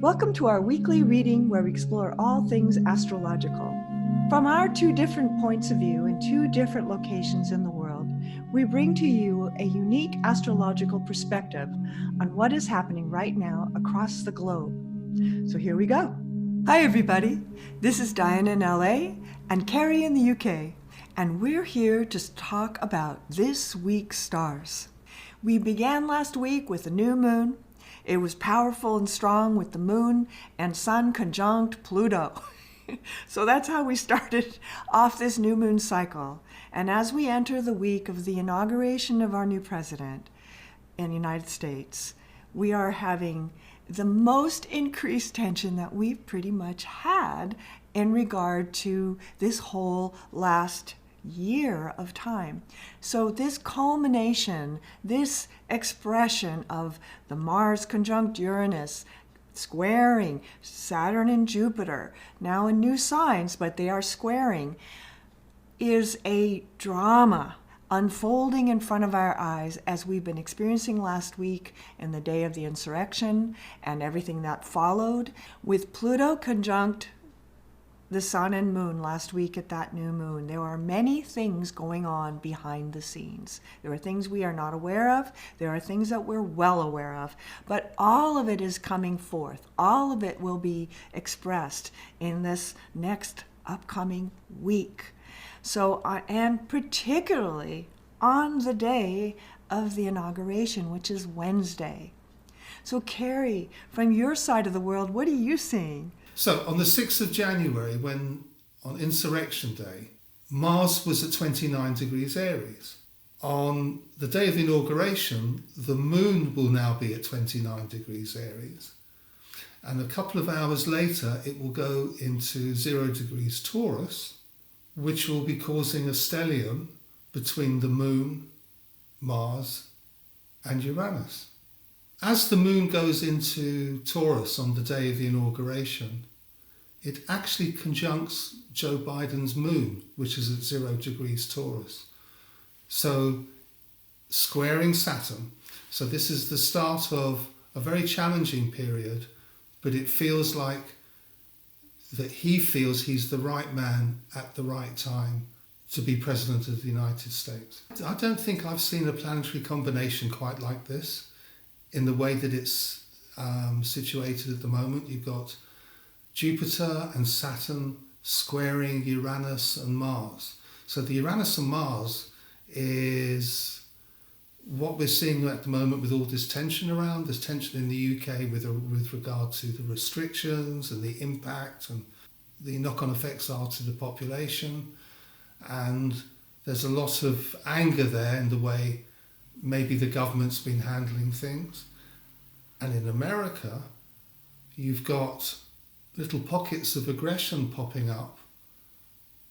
Welcome to our weekly reading where we explore all things astrological. From our two different points of view in two different locations in the world, we bring to you a unique astrological perspective on what is happening right now across the globe. So here we go. Hi everybody, this is Diana in LA and Cary in the UK, and we're here to talk about this week's stars. We began last week with the new moon. It was powerful and strong with the moon and sun conjunct Pluto. So that's how we started off this new moon cycle. And as we enter the week of the inauguration of our new president in the United States, we are having the most increased tension that we've pretty much had in regard to this whole last year of time. So this culmination, this expression of the Mars conjunct Uranus, squaring Saturn and Jupiter, now in new signs, but they are squaring, is a drama unfolding in front of our eyes as we've been experiencing last week in the day of the insurrection and everything that followed, with Pluto conjunct the sun and moon last week at that new moon. There are many things going on behind the scenes. There are things we are not aware of. There are things that we're well aware of. But all of it is coming forth. All of it will be expressed in this next upcoming week. So, and particularly on the day of the inauguration, which is Wednesday. So, Cary, from your side of the world, what are you seeing? So on the 6th of January, when on Insurrection Day, Mars was at 29 degrees Aries. On the day of the inauguration, the moon will now be at 29 degrees Aries. And a couple of hours later, it will go into 0 degrees Taurus, which will be causing a stellium between the moon, Mars, and Uranus. As the moon goes into Taurus on the day of the inauguration, it actually conjuncts Joe Biden's moon, which is at 0 degrees Taurus. So squaring Saturn. So this is the start of a very challenging period, but it feels like that he feels he's the right man at the right time to be President of the United States. I don't think I've seen a planetary combination quite like this in the way that it's situated at the moment. You've got Jupiter and Saturn squaring Uranus and Mars. So the Uranus and Mars is what we're seeing at the moment with all this tension around. There's tension in the UK with regard to the restrictions and the impact and the knock-on effects are to the population. And there's a lot of anger there in the way maybe the government's been handling things. And in America, you've got little pockets of aggression popping up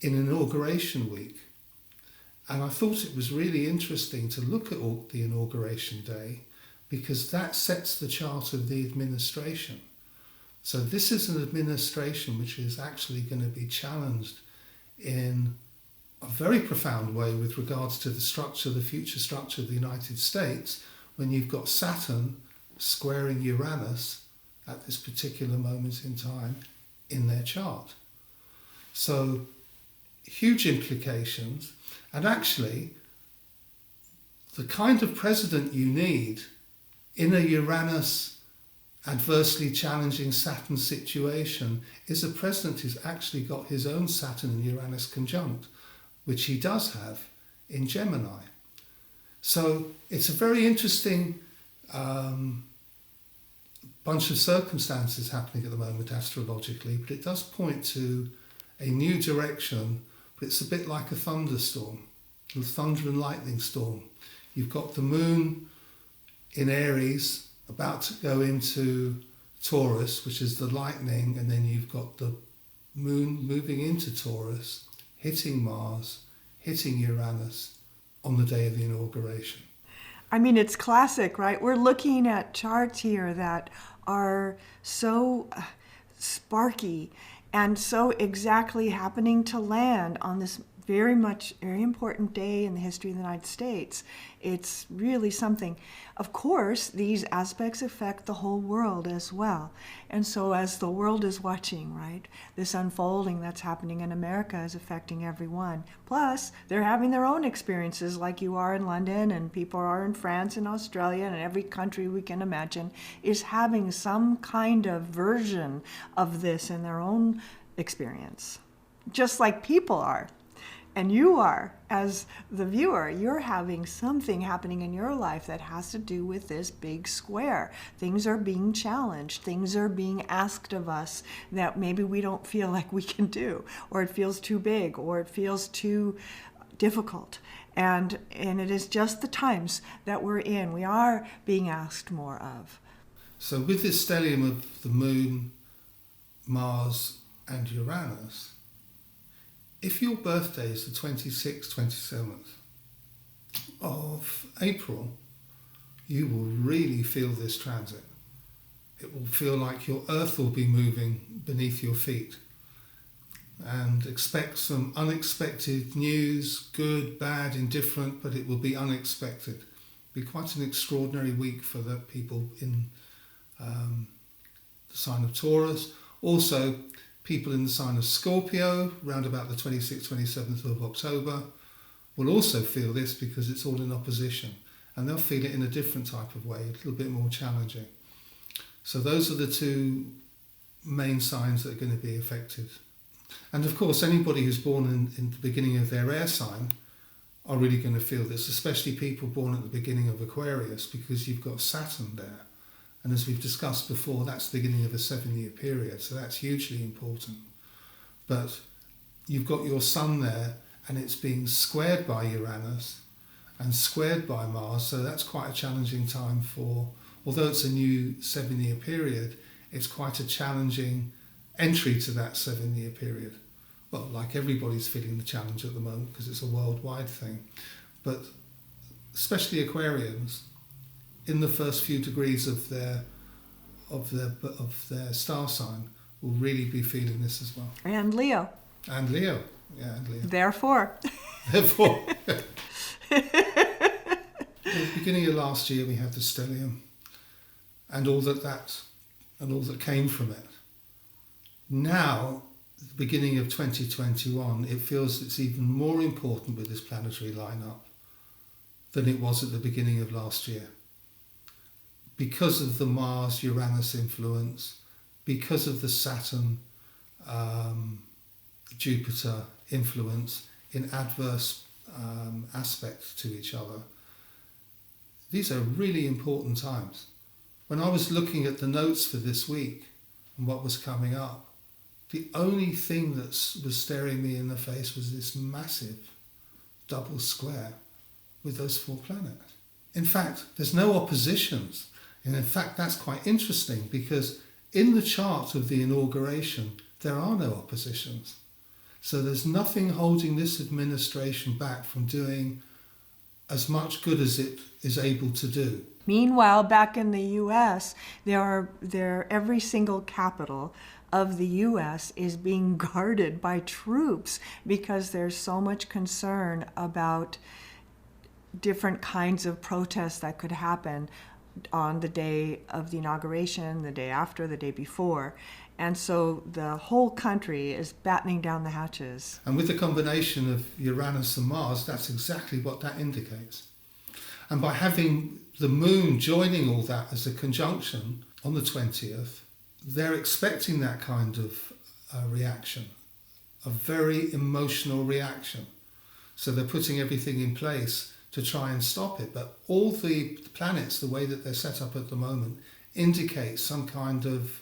in Inauguration Week. And I thought it was really interesting to look at the Inauguration Day because that sets the chart of the administration. So this is an administration which is actually going to be challenged in a very profound way with regards to the structure, the future structure of the United States, when you've got Saturn squaring Uranus at this particular moment in time in their chart. So huge implications, and actually the kind of president you need in a Uranus adversely challenging Saturn situation is a president who's actually got his own Saturn and Uranus conjunct, which he does have in Gemini. So it's a very interesting bunch of circumstances happening at the moment astrologically, but it does point to a new direction, but it's a bit like a thunderstorm, a thunder and lightning storm. You've got the moon in Aries about to go into Taurus, which is the lightning, and then you've got the moon moving into Taurus, hitting Mars, hitting Uranus on the day of the inauguration. I mean, it's classic, right? We're looking at charts here that are so sparky and so exactly happening to land on this very important day in the history of the United States. It's really something. Of course, these aspects affect the whole world as well. And so as the world is watching, right, this unfolding that's happening in America is affecting everyone. Plus, they're having their own experiences like you are in London and people are in France and Australia and every country we can imagine is having some kind of version of this in their own experience. Just like people are. And you are, as the viewer, you're having something happening in your life that has to do with this big square. Things are being challenged. Things are being asked of us that maybe we don't feel like we can do, or it feels too big, or it feels too difficult. And it is just the times that we're in. We are being asked more of. So with this stellium of the Moon, Mars and Uranus, if your birthday is the 26th, 27th of April, you will really feel this transit. It will feel like your earth will be moving beneath your feet. And expect some unexpected news, good, bad, indifferent, but it will be unexpected. It'll be quite an extraordinary week for the people in the sign of Taurus. Also, people in the sign of Scorpio, round about the 26th, 27th of October, will also feel this because it's all in opposition. And they'll feel it in a different type of way, a little bit more challenging. So those are the two main signs that are going to be affected. And of course, anybody who's born in the beginning of their air sign are really going to feel this, especially people born at the beginning of Aquarius, because you've got Saturn there. And as we've discussed before, that's the beginning of a 7-year period, so that's hugely important. But you've got your Sun there, and it's being squared by Uranus and squared by Mars, so that's quite a challenging time for, although it's a new 7-year period, it's quite a challenging entry to that 7-year period. Well, like everybody's feeling the challenge at the moment because it's a worldwide thing. But especially Aquarians, in the first few degrees of their star sign, will really be feeling this as well. And Leo. And Leo, yeah, and Leo. Therefore. At the beginning of last year, we had the stellium, and all that came from it. Now, at the beginning of 2021, it feels it's even more important with this planetary lineup than it was at the beginning of last year. Because of the Mars-Uranus influence, because of the Saturn-Jupiter influence in adverse aspects to each other, these are really important times. When I was looking at the notes for this week and what was coming up, the only thing that was staring me in the face was this massive double square with those 4 planets. In fact, there's no oppositions. And in fact, that's quite interesting because in the chart of the inauguration, there are no oppositions. So there's nothing holding this administration back from doing as much good as it is able to do. Meanwhile, back in the U.S., every single capital of the U.S. is being guarded by troops because there's so much concern about different kinds of protests that could happen on the day of the inauguration, the day after, the day before. And so the whole country is battening down the hatches. And with the combination of Uranus and Mars, that's exactly what that indicates. And by having the moon joining all that as a conjunction on the 20th, they're expecting that kind of reaction, a very emotional reaction. So they're putting everything in place to try and stop it. But all the planets, the way that they're set up at the moment, indicate some kind of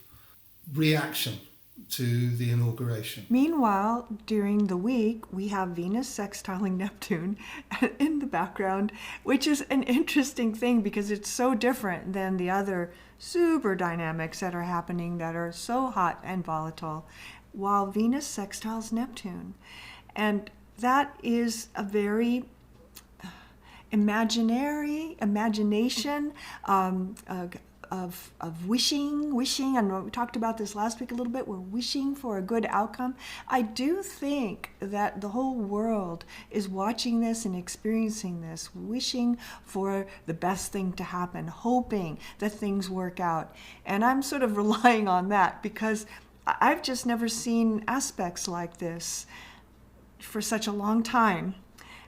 reaction to the inauguration. Meanwhile, during the week, we have Venus sextiling Neptune in the background, which is an interesting thing because it's so different than the other super dynamics that are happening that are so hot and volatile, while Venus sextiles Neptune. And that is a very imagination, of wishing. I know we talked about this last week a little bit. We're wishing for a good outcome. I do think that the whole world is watching this and experiencing this, wishing for the best thing to happen, hoping that things work out. And I'm sort of relying on that because I've just never seen aspects like this for such a long time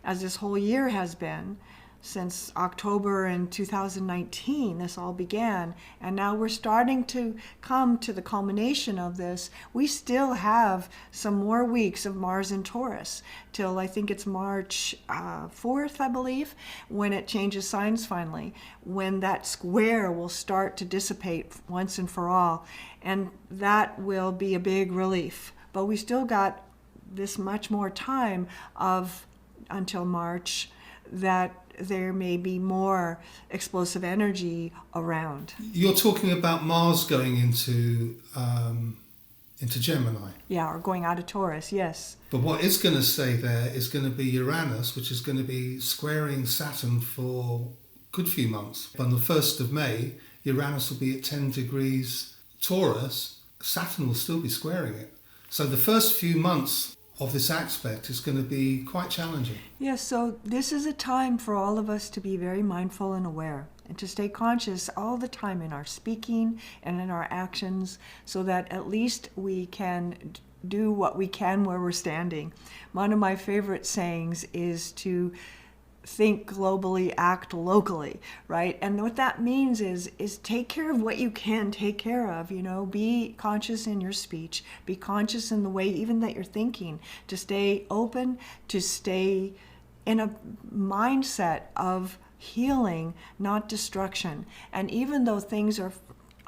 as this whole year has been. Since October in 2019, this all began, and now we're starting to come to the culmination of this. We still have some more weeks of Mars in Taurus till I think it's March 4th, I believe, when it changes signs finally, when that square will start to dissipate once and for all, and that will be a big relief. But we still got this much more time of until March that there may be more explosive energy around. You're talking about Mars going into Gemini. Yeah, or going out of Taurus, yes. But what it's going to stay there is going to be Uranus, which is going to be squaring Saturn for a good few months. On the 1st of May, Uranus will be at 10 degrees Taurus. Saturn will still be squaring it. So the first few months of this aspect is going to be quite challenging. Yes, so this is a time for all of us to be very mindful and aware and to stay conscious all the time in our speaking and in our actions so that at least we can do what we can where we're standing. One of my favorite sayings is to think globally, act locally, right? And what that means is take care of what you can take care of, be conscious in your speech, be conscious in the way even that you're thinking, to stay open, to stay in a mindset of healing, not destruction. And even though things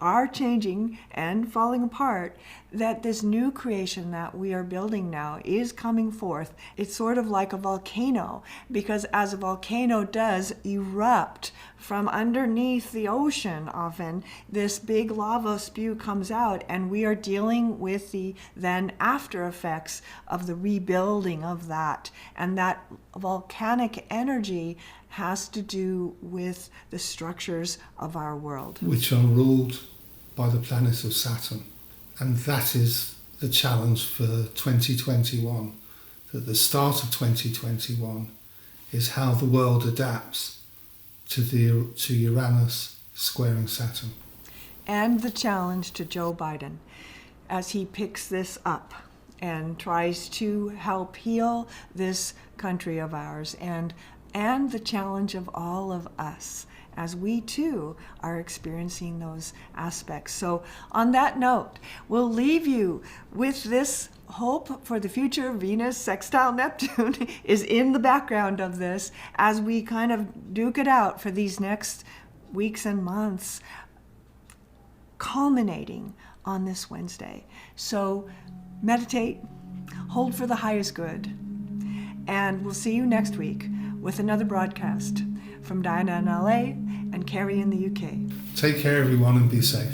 are changing and falling apart, that this new creation that we are building now is coming forth. It's sort of like a volcano, because as a volcano does erupt from underneath the ocean, often this big lava spew comes out, and we are dealing with the then after effects of the rebuilding of that. And that volcanic energy has to do with the structures of our world, which are ruled by the planet of Saturn. And that is the challenge for 2021, that the start of 2021 is how the world adapts to Uranus squaring Saturn. And the challenge to Joe Biden as he picks this up and tries to help heal this country of ours, and the challenge of all of us as we too are experiencing those aspects. So on that note, we'll leave you with this hope for the future. Venus sextile Neptune is in the background of this as we kind of duke it out for these next weeks and months, culminating on this Wednesday. So meditate, hold for the highest good, and we'll see you next week with another broadcast from Diana in LA and Cary in the UK. Take care, everyone, and be safe.